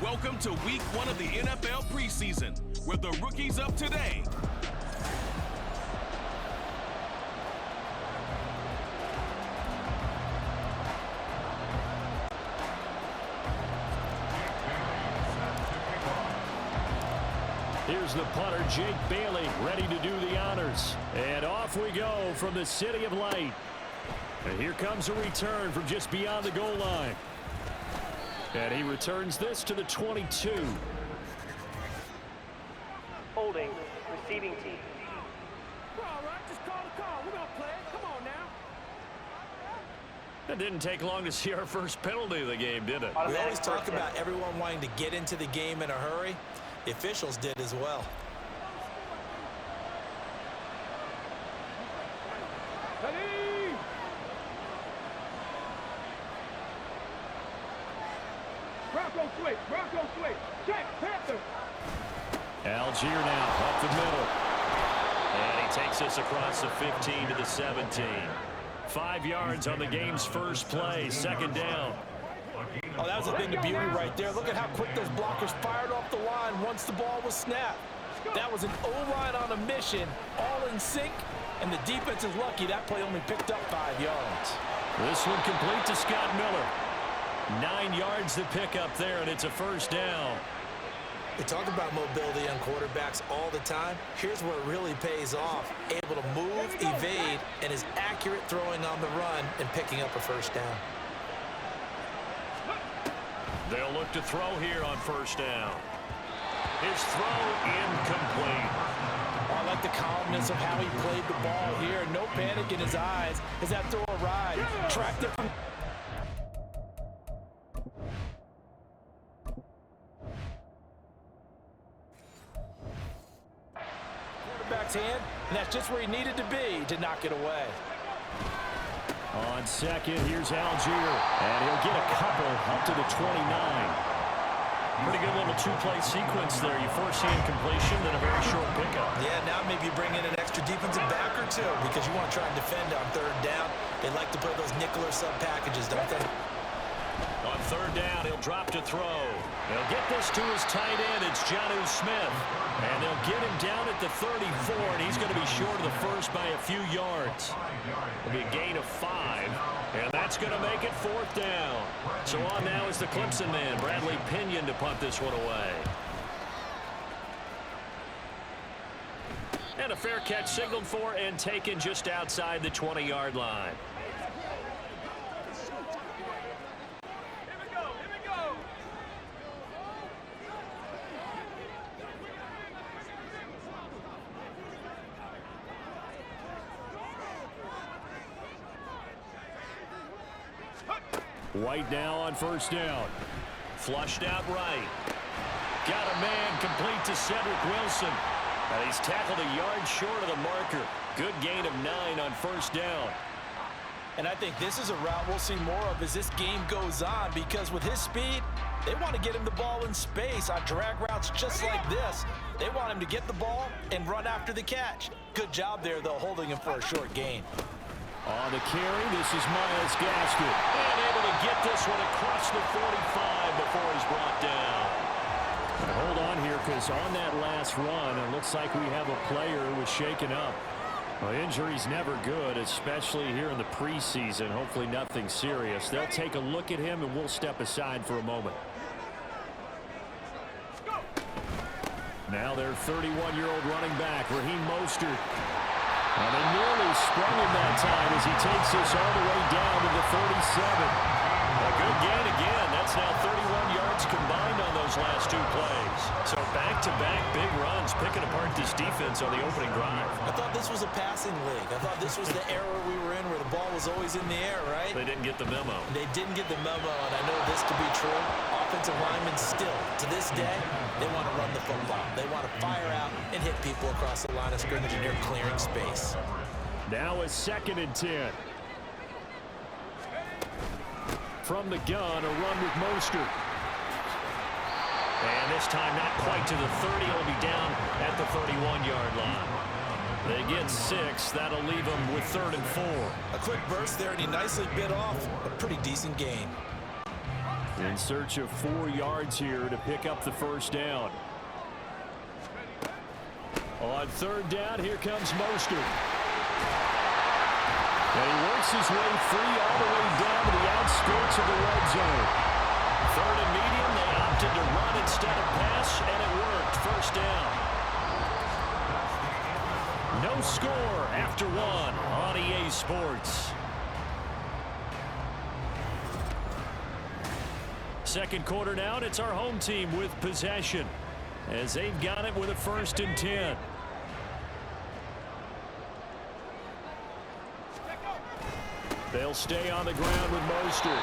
Welcome to week 1 of the NFL preseason, where the rookies of today Here's the punter, Jake Bailey, ready to do the honors. And off we go from the City of Light. And here comes a return from just beyond the goal line. And he returns this to the 22. Holding, receiving team. All right, just call the call. We're going to play it. Come on now. It didn't take long to see our first penalty of the game, did it? We always talk about everyone wanting to get into the game in a hurry. The officials did as well. Ready? Bronco switch. Bronco switch. Check. Panther. Algier now up the middle. And he takes us across the 15 to the 17. 5 yards on the game's first play. Second down. Oh, that was a thing of beauty right there. Look at how quick those blockers fired off the line once the ball was snapped. That was an O-line on a mission, all in sync, and the defense is lucky that play only picked up 5 yards. This one complete to Scott Miller. 9 yards to pick up there, and it's a first down. We talk about mobility on quarterbacks all the time. Here's where it really pays off. Able to move, evade, and is accurate throwing on the run and picking up a first down. They'll look to throw here on first down. His throw incomplete. Oh, I like the calmness of how he played the ball here. No panic in his eyes as that throw arrived. Tracked it from... quarterback's hand, and that's just where he needed to be to knock it away. On second, here's Algier, and he'll get a couple up to the 29. Pretty good little two-play sequence there. You force the incompletion, then a very short pickup. Yeah, now maybe you bring in an extra defensive back or two because you want to try and defend on third down. They like to play those nickel or sub packages, don't they? On third down, he'll drop to throw. He'll get this to his tight end. It's Jonnu Smith. And they'll get him down at the 34, and he's going to be short of the first by a few yards. It'll be a gain of 5, and that's going to make it fourth down. So on now is the Clemson man, Bradley Pinion, to punt this one away. And a fair catch signaled for and taken just outside the 20-yard line. White now on first down. Flushed out right. Got a man complete to Cedric Wilson. And he's tackled a yard short of the marker. Good gain of 9 on first down. And I think this is a route we'll see more of as this game goes on because with his speed, they want to get him the ball in space on drag routes just like this. They want him to get the ball and run after the catch. Good job there, though, holding him for a short gain. On the carry, this is Myles Gaskin. And able to get this one across the 45 before he's brought down. Hold on here, because on that last run, it looks like we have a player who was shaken up. Well, injury's never good, especially here in the preseason. Hopefully nothing serious. They'll take a look at him, and we'll step aside for a moment. Now their 31-year-old running back, Raheem Mostert. And they nearly sprung him that time as he takes this all the way down to the 37. A good gain again. That's now 31 yards combined on those last 2 plays. So back-to-back big runs, picking apart this defense on the opening drive. I thought this was a passing league. I thought this was the era we were in where the ball was always in the air, right? They didn't get the memo. They didn't get the memo, and I know this to be true. Offensive linemen still, to this day, they want to run the football. They want to fire out and hit people across the line of scrimmage, and they're clearing space. Now a 2nd and 10. From the gun, a run with Mostert. And this time not quite to the 30. He'll be down at the 31-yard line. They get 6. That'll leave them with 3rd and 4. A quick burst there, and he nicely bit off a pretty decent gain. In search of 4 yards here to pick up the first down. On third down, here comes Mostert. And he works his way free all the way down to the outskirts of the red zone. Third and medium, they opted to run instead of pass, and it worked. First down. No score after 1 on EA Sports. Second quarter now, and it's our home team with possession as they've got it with a 1st and 10. They'll stay on the ground with Mostert.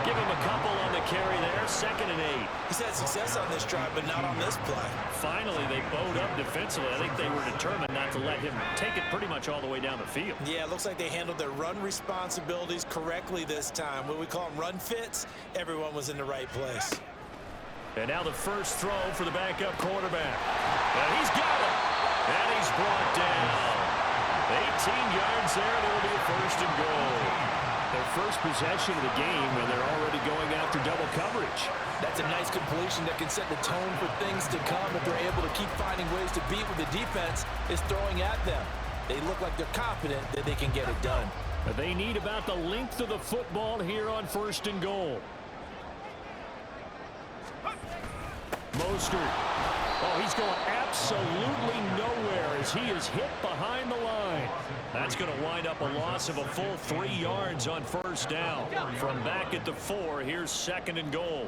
Give him a couple on the carry there. 2nd and 8. He's had success on this drive, but not on this play. Finally, they bowed up defensively. I think they were determined not to let him take it pretty much all the way down the field. Yeah, it looks like they handled their run responsibilities correctly this time. What we call them run fits, everyone was in the right place. And now the first throw for the backup quarterback. And he's got it. And he's brought down. 18 yards there, and it'll be a 1st and goal. Their first possession of the game, and they're already going after double coverage. That's a nice completion that can set the tone for things to come if they're able to keep finding ways to beat what the defense is throwing at them. They look like they're confident that they can get it done. They need about the length of the football here on 1st and goal. Mostert. Oh, he's going absolutely nowhere as he is hit behind the line. That's going to wind up a loss of a full 3 yards on 1st down. From back at the 4, here's 2nd and goal.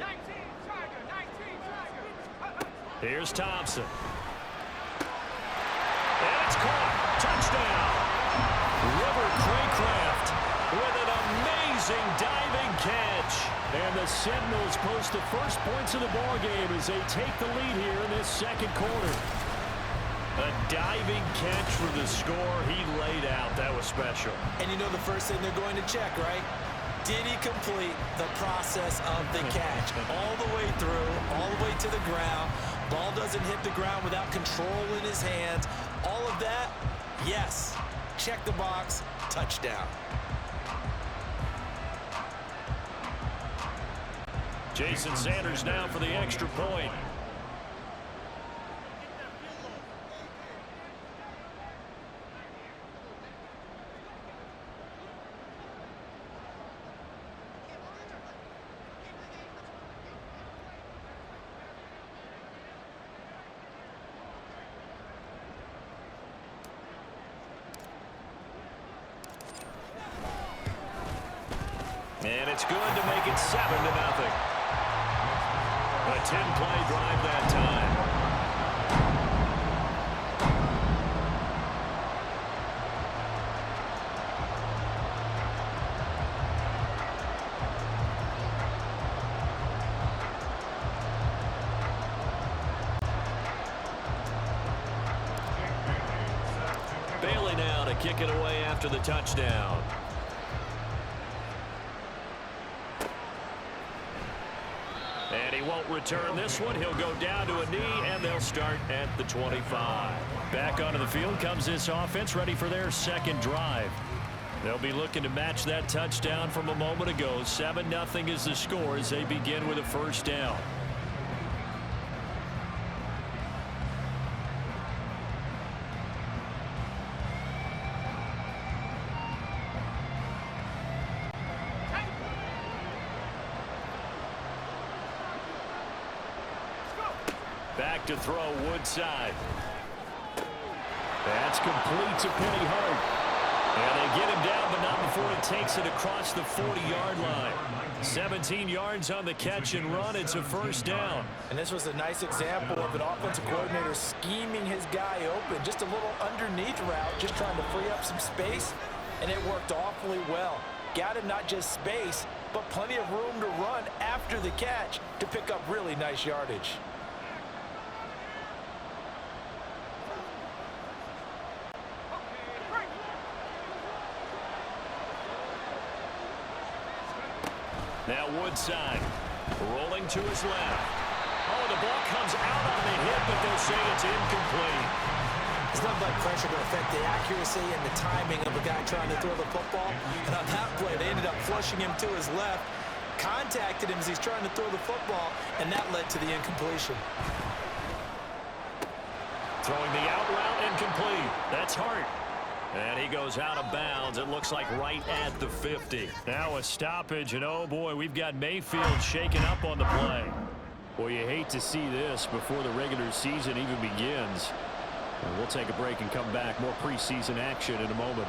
Here's Thompson. And it's caught. Touchdown. River Craycraft with an amazing diving catch. And the Sentinels post the first points of the ballgame as they take the lead here in this 2nd quarter. A diving catch for the score he laid out. That was special. And you know the first thing they're going to check, right? Did he complete the process of the catch? All the way through, all the way to the ground. Ball doesn't hit the ground without control in his hands. All of that, yes. Check the box, touchdown. Jason Sanders now for the extra point. And it's good to make it 7-0. A 10-play drive that time. Bailey now to kick it away after the touchdown. And he won't return this one. He'll go down to a knee, and they'll start at the 25. Back onto the field comes this offense, ready for their 2nd drive. They'll be looking to match that touchdown from a moment ago. 7-0 is the score as they begin with a 1st down. Back to throw, Woodside. That's complete to Penny Hart. And they get him down, but not before he takes it across the 40-yard line. 17 yards on the catch and run. It's a 1st down. And this was a nice example of an offensive coordinator scheming his guy open. Just a little underneath route, just trying to free up some space, and it worked awfully well. Got him not just space, but plenty of room to run after the catch to pick up really nice yardage. Now Woodside rolling to his left. Oh, the ball comes out on the hit, but they'll say it's incomplete. It's not like pressure to affect the accuracy and the timing of a guy trying to throw the football. And on that play, they ended up flushing him to his left. contacted him as he's trying to throw the football, and that led to the incompletion. Throwing the out route incomplete. That's Hart. And he goes out of bounds. It looks like right at the 50. Now a stoppage, and oh boy, we've got Mayfield shaking up on the play. Boy, you hate to see this before the regular season even begins. And we'll take a break and come back. More preseason action in a moment.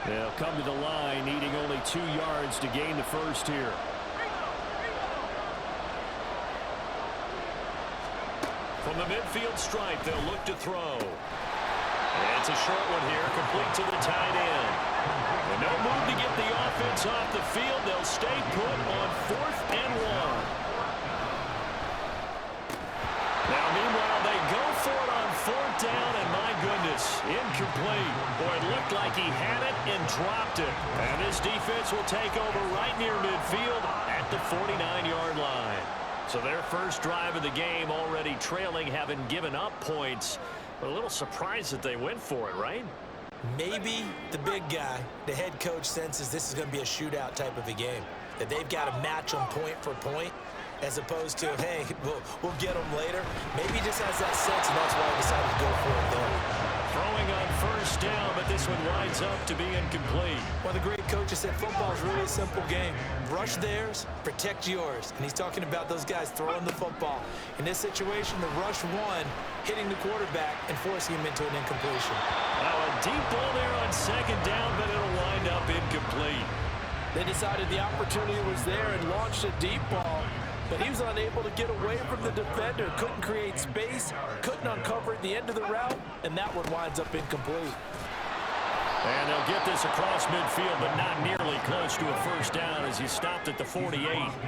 They'll come to the line, needing only 2 yards to gain the first here. From the midfield stripe, they'll look to throw. It's a short one here, complete to the tight end. And no move to get the offense off the field. They'll stay put on 4th and 1. Now, meanwhile, they go for it on 4th down, and my goodness, incomplete. Boy, it looked like he had it and dropped it. And this defense will take over right near midfield at the 49-yard line. So their first drive of the game already trailing, having given up points. But a little surprised that they went for it, right? Maybe the big guy, the head coach, senses this is going to be a shootout type of a game. That they've got to match them point for point, as opposed to, hey, we'll get them later. Maybe he just has that sense, and that's why he decided to go for it there. Throwing on 1st down, but this one winds up to be incomplete. One of the great coaches said football is really a simple game. Rush theirs, protect yours. And he's talking about those guys throwing the football. In this situation, the rush one, hitting the quarterback and forcing him into an incompletion. Now a deep ball there on 2nd down, but it'll wind up incomplete. They decided the opportunity was there and launched a deep ball, but he was unable to get away from the defender, couldn't create space, couldn't uncover at the end of the route, and that one winds up incomplete. And they'll get this across midfield, but not nearly close to a 1st down as he stopped at the 48.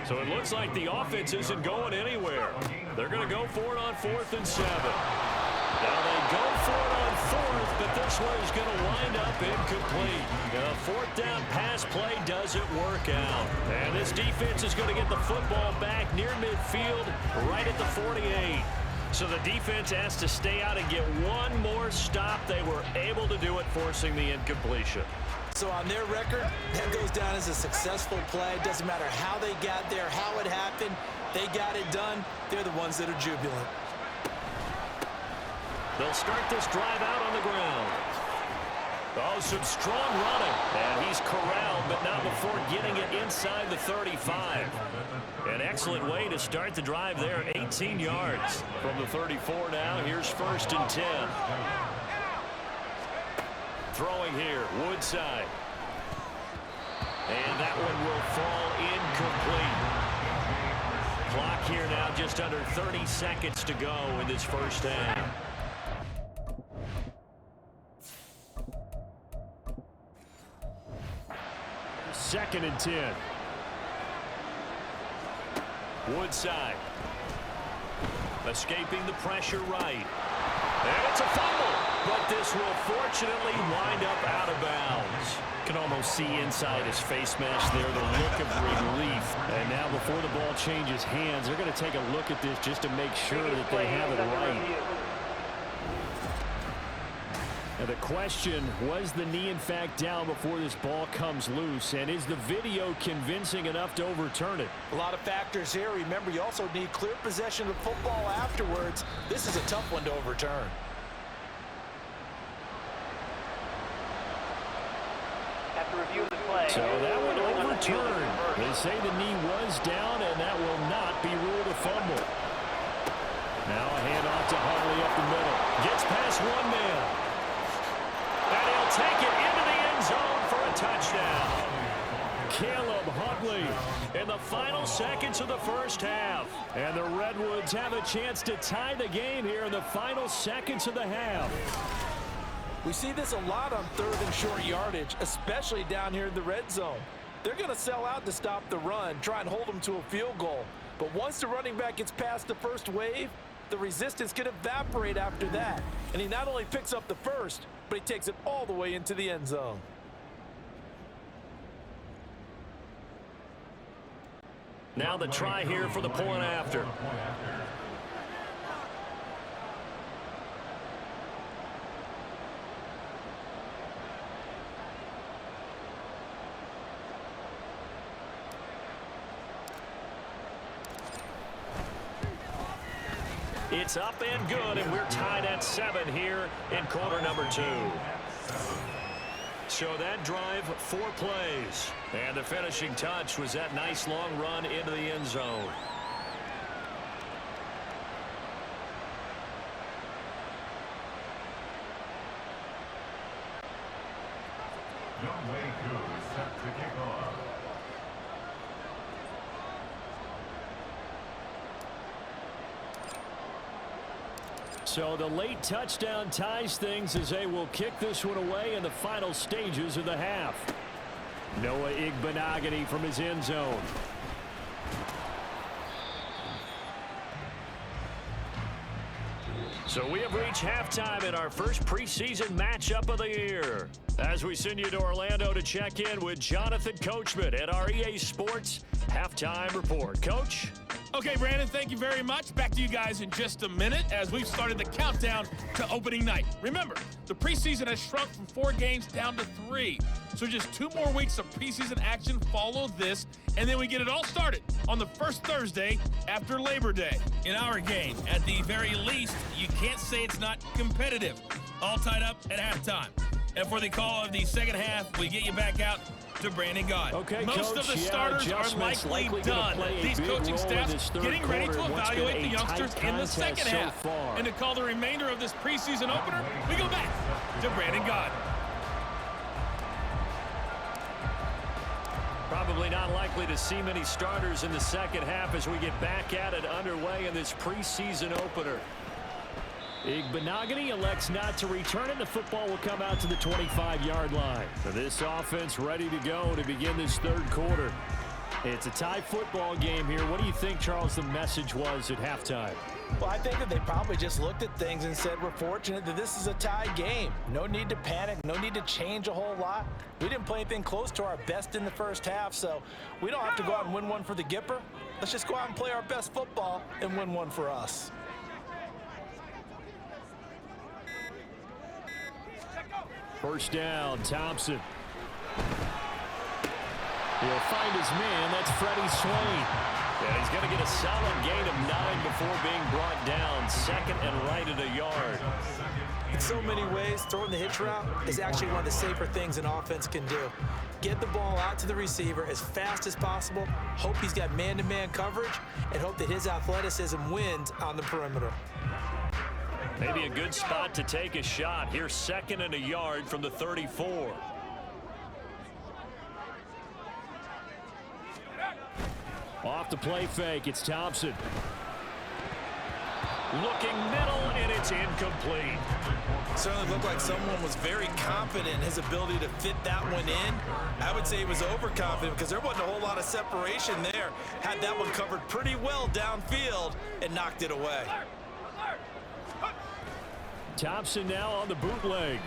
So it looks like the offense isn't going anywhere. They're going to go for it on 4th and 7. Now they go for it on 4th, but this one is going to wind up incomplete. The 4th down pass play doesn't work out. And this defense is going to get the football back near midfield, right at the 48. So the defense has to stay out and get one more stop. They were able to do it, forcing the incompletion. So on their record, that goes down as a successful play. Doesn't matter how they got there, how it happened. They got it done. They're the ones that are jubilant. They'll start this drive out on the ground. Oh, some strong running. And he's corralled, but not before getting it inside the 35. An excellent way to start the drive there, 18 yards. From the 34 now, here's 1st and 10. Throwing here, Woodside. And that one will fall incomplete. Clock here now, just under 30 seconds to go in this 1st half. 2nd and 10. Woodside. Escaping the pressure right. And it's a fumble. But this will fortunately wind up out of bounds. Can almost see inside his face mask there the look of relief. And now before the ball changes hands, they're going to take a look at this just to make sure that they have it right. Now the question, was the knee in fact down before this ball comes loose? And is the video convincing enough to overturn it? A lot of factors here. Remember, you also need clear possession of football afterwards. This is a tough one to overturn. After reviewing the play. So that one overturned. They say the knee was down, and that will not be ruled a fumble. Now a handoff to Huntley up the middle. Gets past one man. And he'll take it into the end zone for a touchdown. Caleb Huntley in the final seconds of the 1st half. And the Redwoods have a chance to tie the game here in the final seconds of the half. We see this a lot on 3rd and short yardage, especially down here in the red zone. They're going to sell out to stop the run, try and hold them to a field goal. But once the running back gets past the first wave, the resistance can evaporate after that. And he not only picks up the first, but he takes it all the way into the end zone. Now the try here for the point after. It's up and good, and we're tied at 7 here in quarter number 2. So that drive, 4 plays. And the finishing touch was that nice long run into the end zone. Younghoe Koo is set to kick off. So the late touchdown ties things as they will kick this one away in the final stages of the half. Noah Igbinoghene from his end zone. So we have reached halftime in our first preseason matchup of the year. As we send you to Orlando to check in with Jonathan Coachman at our EA Sports Halftime Report. Coach? Okay, Brandon, thank you very much. Back to you guys in just a minute as we've started the countdown to opening night. Remember, the preseason has shrunk from 4 games down to 3. So just 2 more weeks of preseason action follow this, and then we get it all started on the first Thursday after Labor Day. In our game, at the very least, you can't say it's not competitive. All tied up at halftime. And for the call of the second half, we get you back out to Brandon Gaudin. Okay, most Coach, of the starters are likely done. These coaching staffs getting ready to evaluate the youngsters in the second half. And to call the remainder of this preseason opener, we go back to Brandon Gaudin. Probably not likely to see many starters in the second half as we get back at it underway in this preseason opener. Igbinoghene elects not to return it. The football will come out to the 25-yard line. So this offense ready to go to begin this third quarter. It's a tie football game here. What do you think, Charles, the message was at halftime? Well, I think that they probably just looked at things and said, we're fortunate that this is a tie game. No need to panic. No need to change a whole lot. We didn't play anything close to our best in the first half, so we don't have to go out and win one for the Gipper. Let's just go out and play our best football and win one for us. First down, Thompson. He'll find his man. That's Freddie Swain. And he's going to get a solid gain of 9 before being brought down. Second and right at a yard. In so many ways, throwing the hitch route is actually one of the safer things an offense can do. Get the ball out to the receiver as fast as possible, hope he's got man-to-man coverage, and hope that his athleticism wins on the perimeter. Maybe a good spot to take a shot. Here's second and a yard from the 34. Off the play fake, it's Thompson. Looking middle, and it's incomplete. Certainly looked like someone was very confident in his ability to fit that one in. I would say he was overconfident because there wasn't a whole lot of separation there. Had that one covered pretty well downfield and knocked it away. Thompson now on the bootleg.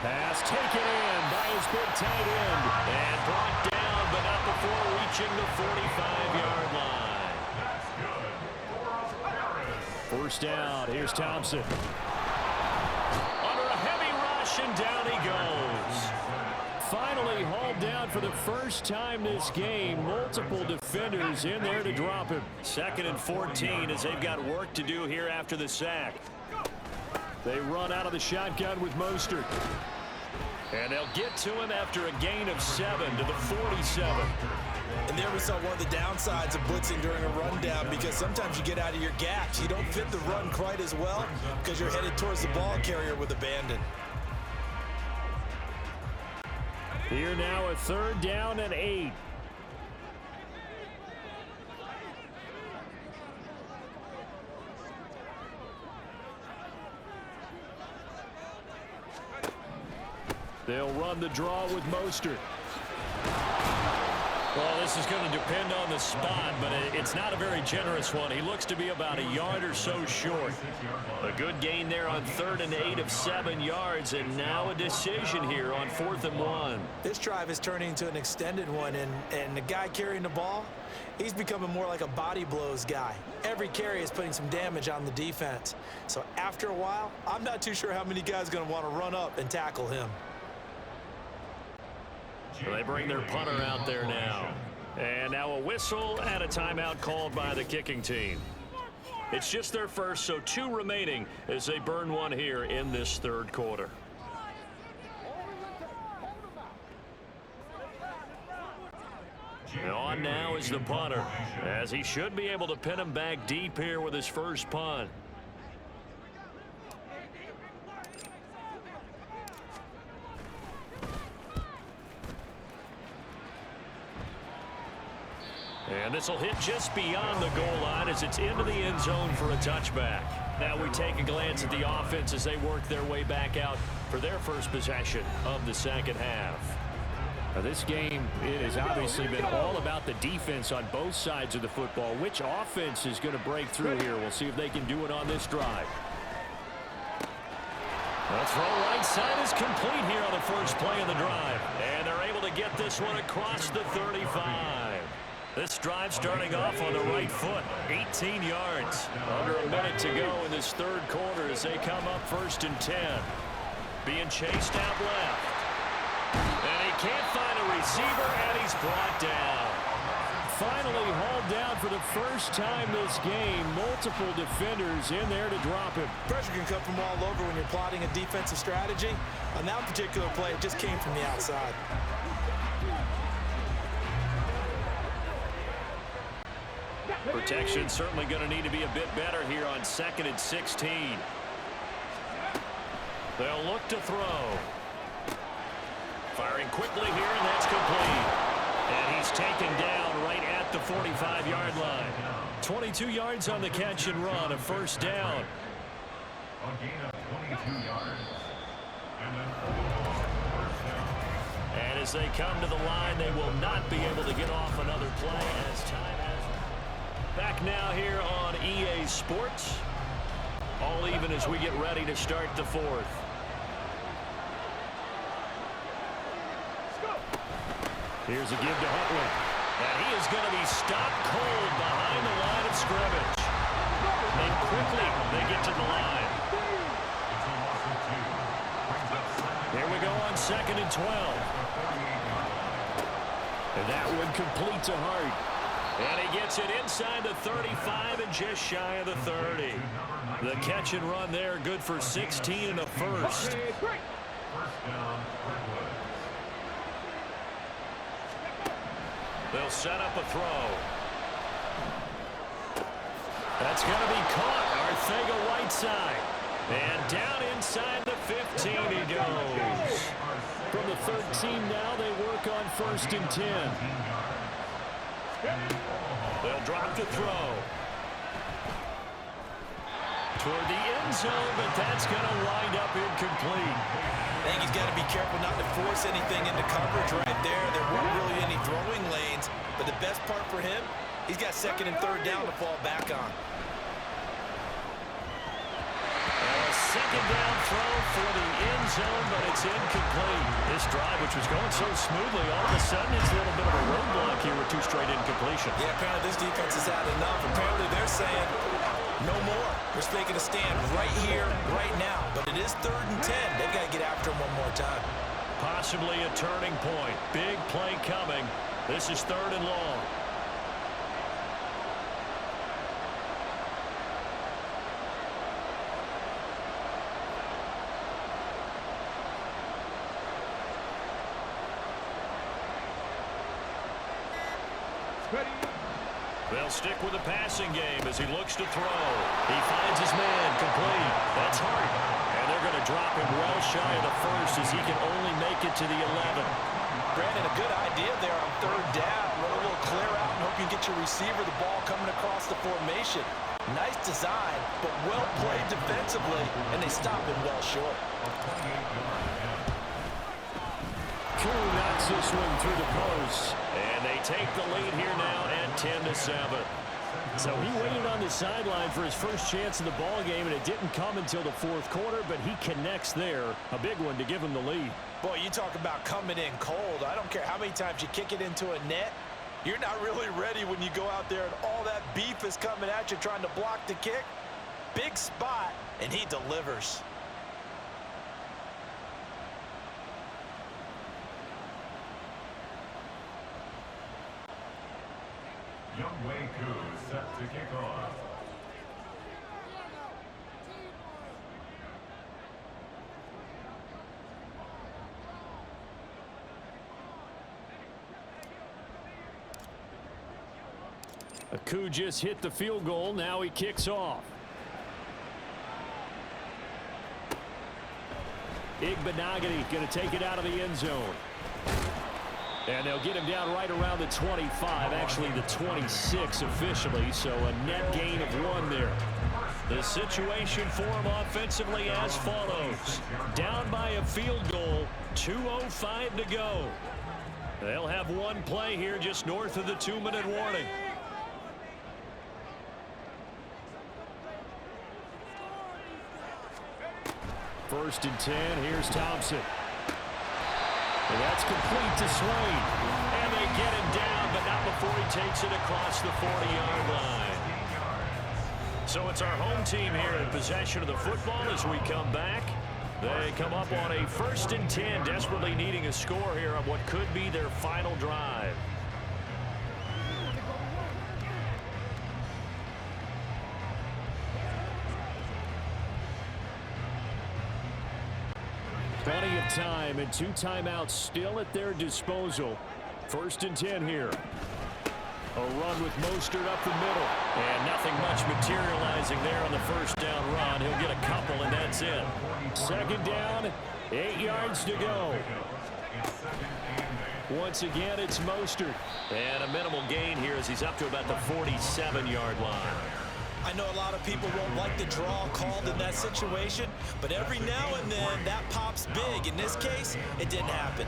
Pass taken in by his big tight end. And brought down, but not before reaching the 45-yard line. First down, here's Thompson. Under a heavy rush, and down he goes. Finally hauled down for the first time this game. Multiple defenders in there to drop him. Second and 14 as they've got work to do here after the sack. They run out of the shotgun with Mostert. And they'll get to him after a gain of 7 to the 47. And there we saw one of the downsides of blitzing during a rundown because sometimes you get out of your gaps. You don't fit the run quite as well because you're headed towards the ball carrier with abandon. Here now a third down and 8. They'll run the draw with Mostert. Well, this is going to depend on the spot, but it's not a very generous one. He looks to be about a yard or so short. A good gain there on 3rd and 8 of 7 yards, and now a decision here on 4th and 1. This drive is turning into an extended one, and the guy carrying the ball, he's becoming more like a body blows guy. Every carry is putting some damage on the defense. So after a while, I'm not too sure how many guys are going to want to run up and tackle him. So they bring their punter out there now. And now a whistle and a timeout called by the kicking team. It's just their first, so 2 remaining as they burn one here in this third quarter. And on now is the punter, as he should be able to pin him back deep here with his first punt. And this will hit just beyond the goal line as it's into the end zone for a touchback. Now we take a glance at the offense as they work their way back out for their first possession of the second half. Now this game has obviously been all about the defense on both sides of the football. Which offense is going to break through here? We'll see if they can do it on this drive. The throw right side is complete here on the first play of the drive. And they're able to get this one across the 35. This drive starting off on the right foot, 18 yards. Under a minute to go in this third quarter as they come up 1st and 10. Being chased out left. And he can't find a receiver, and he's brought down. Finally hauled down for the first time this game. Multiple defenders in there to drop him. Pressure can come from all over when you're plotting a defensive strategy. On that particular play, it just came from the outside. Protection certainly going to need to be a bit better here on 2nd and 16. They'll look to throw. Firing quickly here, and that's complete. And he's taken down right at the 45-yard line. 22 yards on the catch and run, a first down. A gain of 22 yards. And then first down. And as they come to the line, they will not be able to get off another play as time has. Back now here on EA Sports. All even as we get ready to start the fourth. Here's a give to Huntley. And he is going to be stopped cold behind the line of scrimmage. And quickly they get to the line. Here we go on 2nd and 12. And that one complete to Hart. And he gets it inside the 35 and just shy of the 30. The catch and run there, good for 16 and a first. First down, Brentwood. They'll set up a throw. That's going to be caught. Arcega-Whiteside. And down inside the 15 he goes. From the 13 now, they work on 1st and 10. They'll drop the throw. Toward the end zone, but that's going to wind up incomplete. I think he's got to be careful not to force anything into coverage right there. There weren't really any throwing lanes, but the best part for him, he's got 2nd and 3rd down to fall back on. A 2nd down throw for the end zone, but it's incomplete. This drive, which was going so smoothly, all of a sudden it's a little bit of a roadblock here with 2 straight incompletions. Yeah, apparently this defense has had enough. Apparently they're saying no more. We're making a stand right here, right now. But it is 3rd and 10. They've got to get after him one more time. Possibly a turning point. Big play coming. This is 3rd and long. They'll stick with the passing game as he looks to throw. He finds his man complete. That's Hart. And they're going to drop him well shy of the first as he can only make it to the 11. Brandon, a good idea there on 3rd down. Run a little clear out and hope you get your receiver the ball coming across the formation. Nice design, but well played defensively, and they stop him well short. Koo knocks this one through the post. And they take the lead here now at 10-7. So he waited on the sideline for his first chance in the ball game, and it didn't come until the 4th quarter, but he connects there. A big one to give him the lead. Boy, you talk about coming in cold. I don't care how many times you kick it into a net. You're not really ready when you go out there and all that beef is coming at you trying to block the kick. Big spot, and he delivers. Young Wei Koo set to kick off. Aku just hit the field goal. Now he kicks off. Igbenogany going to take it out of the end zone. And they'll get him down right around the 25, actually the 26 officially, so a net gain of 1 there. The situation for him offensively as follows. Down by a field goal, 2:05 to go. They'll have one play here just north of the 2-minute warning. First and 10, here's Thompson. And that's complete to Swain. And they get him down, but not before he takes it across the 40-yard line. So it's our home team here in possession of the football as we come back. They come up on a 1st and 10, desperately needing a score here on what could be their final drive. Plenty of time and 2 timeouts still at their disposal. 1st and 10 here. A run with Mostert up the middle. And nothing much materializing there on the 1st down run. He'll get a couple, and that's it. 2nd down, 8 yards to go. Once again, it's Mostert. And a minimal gain here as he's up to about the 47-yard line. I know a lot of people won't like the draw called in that situation, but every now and then that pops big. In this case, it didn't happen.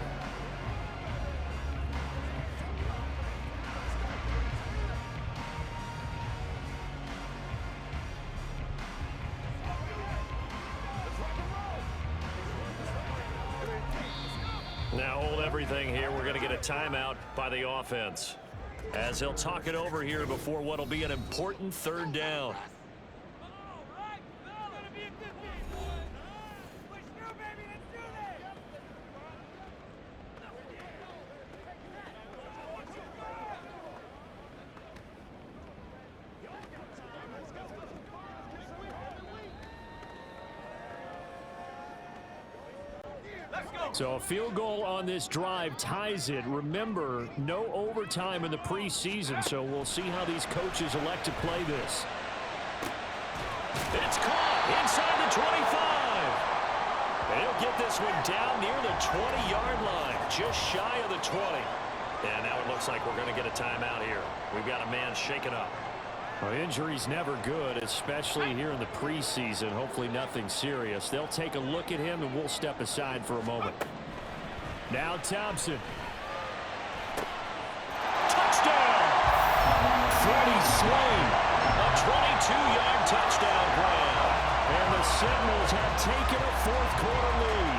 Now hold everything here. We're going to get a timeout by the offense, as they'll talk it over here before what will be an important 3rd down. So a field goal on this drive ties it. Remember, no overtime in the preseason, so we'll see how these coaches elect to play this. It's caught inside the 25. They'll get this one down near the 20-yard line, just shy of the 20. And now it looks like we're going to get a timeout here. We've got a man shaken up. Well, injury's never good, especially here in the preseason. Hopefully nothing serious. They'll take a look at him, and we'll step aside for a moment. Now Thompson. Touchdown! Freddie Swain. A 22-yard touchdown grab. And the Seminoles have taken a 4th quarter lead.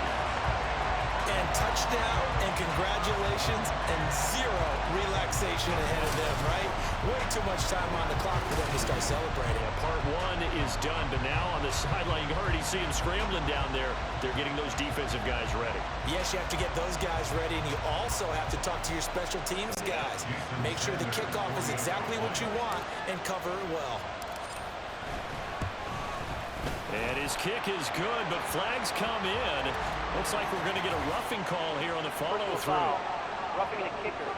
And touchdown and congratulations and 0 relaxation ahead of them, right? Way too much time on the clock for them to start celebrating. Part 1 is done, but now on the sideline, you can already see him scrambling down there. They're getting those defensive guys ready. Yes, you have to get those guys ready, and you also have to talk to your special teams guys. Make sure the kickoff is exactly what you want and cover it well. And his kick is good, but flags come in. Looks like we're going to get a roughing call here on the follow-through. Roughing the kicker.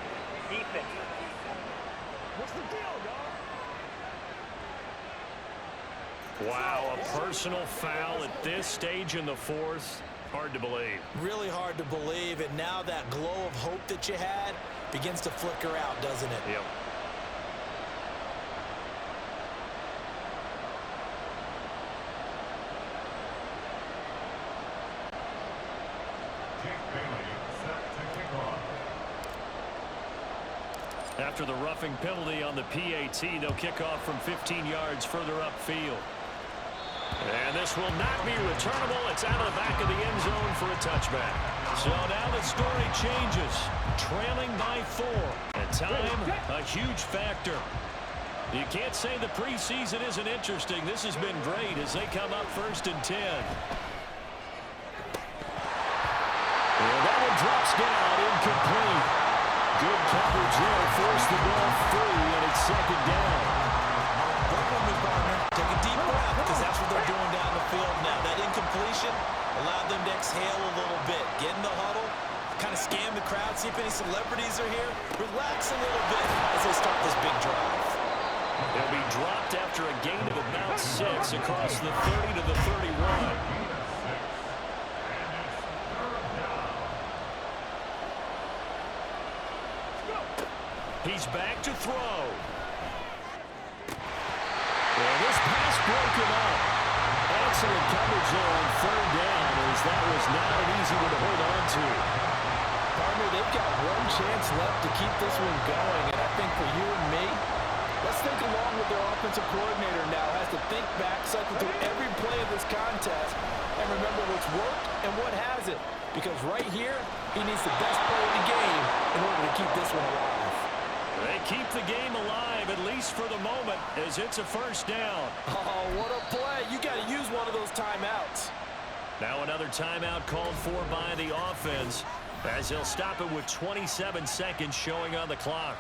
Defense. What's the deal, dog? Wow, a personal foul at this stage in the 4th. Hard to believe. Really hard to believe, and now that glow of hope that you had begins to flicker out, doesn't it? Yep. After the roughing penalty on the PAT, they'll kick off from 15 yards further upfield. And this will not be returnable. It's out of the back of the end zone for a touchback. So now the story changes. Trailing by 4. And time, a huge factor. You can't say the preseason isn't interesting. This has been great as they come up 1st and 10. And that one drops down, incomplete. Good coverage there, forced the ball free, and it's 2nd down. Work with me, partner. Take a deep breath, because that's what they're doing down the field now. That incompletion allowed them to exhale a little bit. Get in the huddle, kind of scan the crowd, see if any celebrities are here. Relax a little bit as they start this big drive. They'll be dropped after a gain of about 6 across the 30 to the 31. He's back to throw. And this pass broken up. Excellent coverage there on 3rd down, as that was not an easy one to hold on to. Partner, they've got one chance left to keep this one going, and I think for you and me, let's think along with their offensive coordinator now. Has to think back, cycle through every play of this contest, and remember what's worked and what hasn't. Because right here, he needs the best play of the game in order to keep this one alive. They keep the game alive, at least for the moment, as it's a 1st down. Oh, what a play. You got to use one of those timeouts. Now another timeout called for by the offense, as they'll stop it with 27 seconds showing on the clock.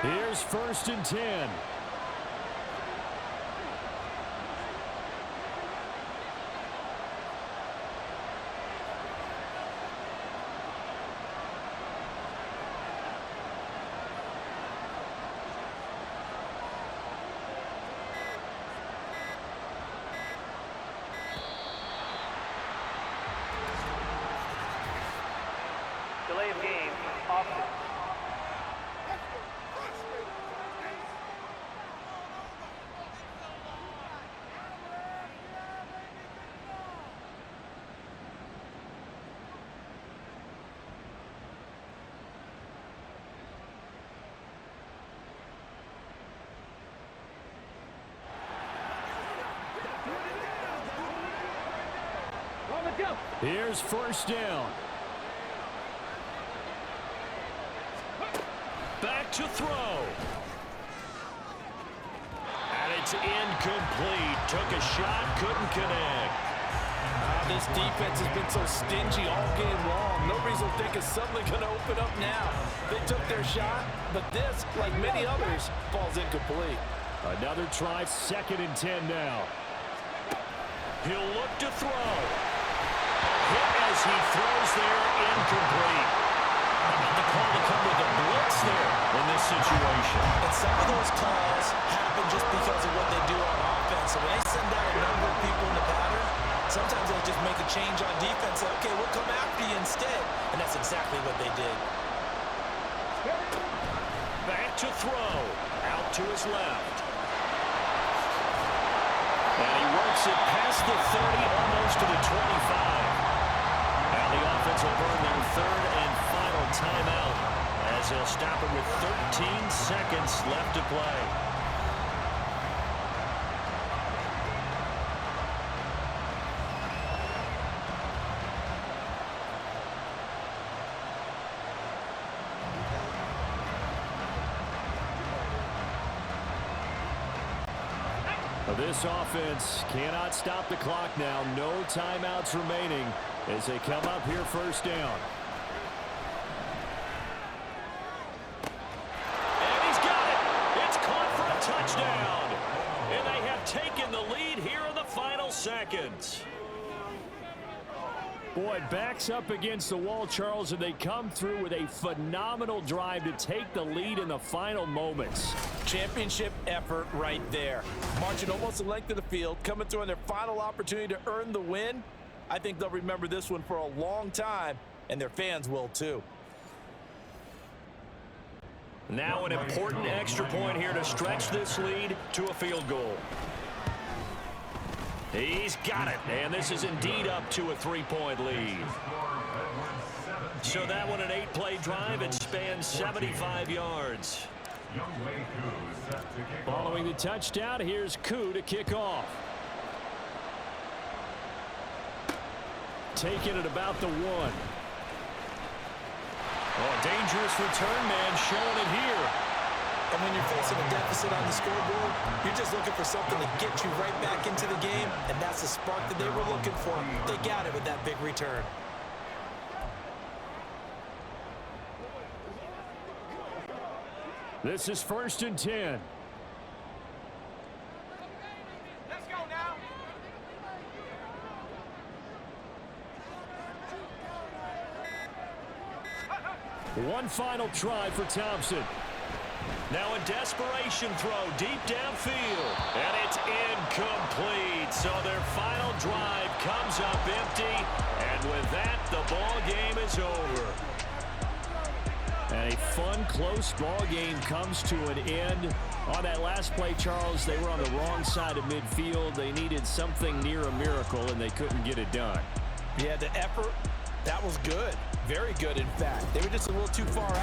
Here's 1st and 10. Delay of game, offense. Here's 1st down. Back to throw. And it's incomplete. Took a shot, couldn't connect. This defense has been so stingy all game long. No reason to think it's suddenly going to open up now. They took their shot, but this, like many others, falls incomplete. Another try, 2nd and 10 now. He'll look to throw. Hit as he throws there, incomplete. The call to come with a blitz there in this situation. And some of those calls happen just because of what they do on offense. So when they send out a number of people in the pattern, sometimes they'll just make a change on defense. Say, okay, we'll come after you instead. And that's exactly what they did. Back to throw. Out to his left. And he works it past the 30, almost to the 25. Now the offense will burn their 3rd and final timeout as they'll stop it with 13 seconds left to play. This offense cannot stop the clock now. No timeouts remaining as they come up here 1st down. And he's got it. It's caught for a touchdown. And they have taken the lead here in the final seconds. Boy, backs up against the wall, Charles, and they come through with a phenomenal drive to take the lead in the final moments. Championship effort right there. Marching almost the length of the field, coming through on their final opportunity to earn the win. I think they'll remember this one for a long time, and their fans will too. Now an important extra point here to stretch this lead to a field goal. He's got it, and this is indeed up to a 3-point lead. So that one an 8-play drive. It spans 75 yards. Following the touchdown, here's Koo to kick off. Taking it about the 1. Oh, dangerous return man showing it here. And when you're facing a deficit on the scoreboard, you're just looking for something to get you right back into the game, and that's the spark that they were looking for. They got it with that big return. This is 1st and 10. Let's go now. One final try for Thompson. Now a desperation throw deep downfield. And it's incomplete. So their final drive comes up empty. And with that, the ball game is over. And a fun, close ball game comes to an end. On that last play, Charles, they were on the wrong side of midfield. They needed something near a miracle, and they couldn't get it done. Yeah, the effort, that was good. Very good, in fact. They were just a little too far out.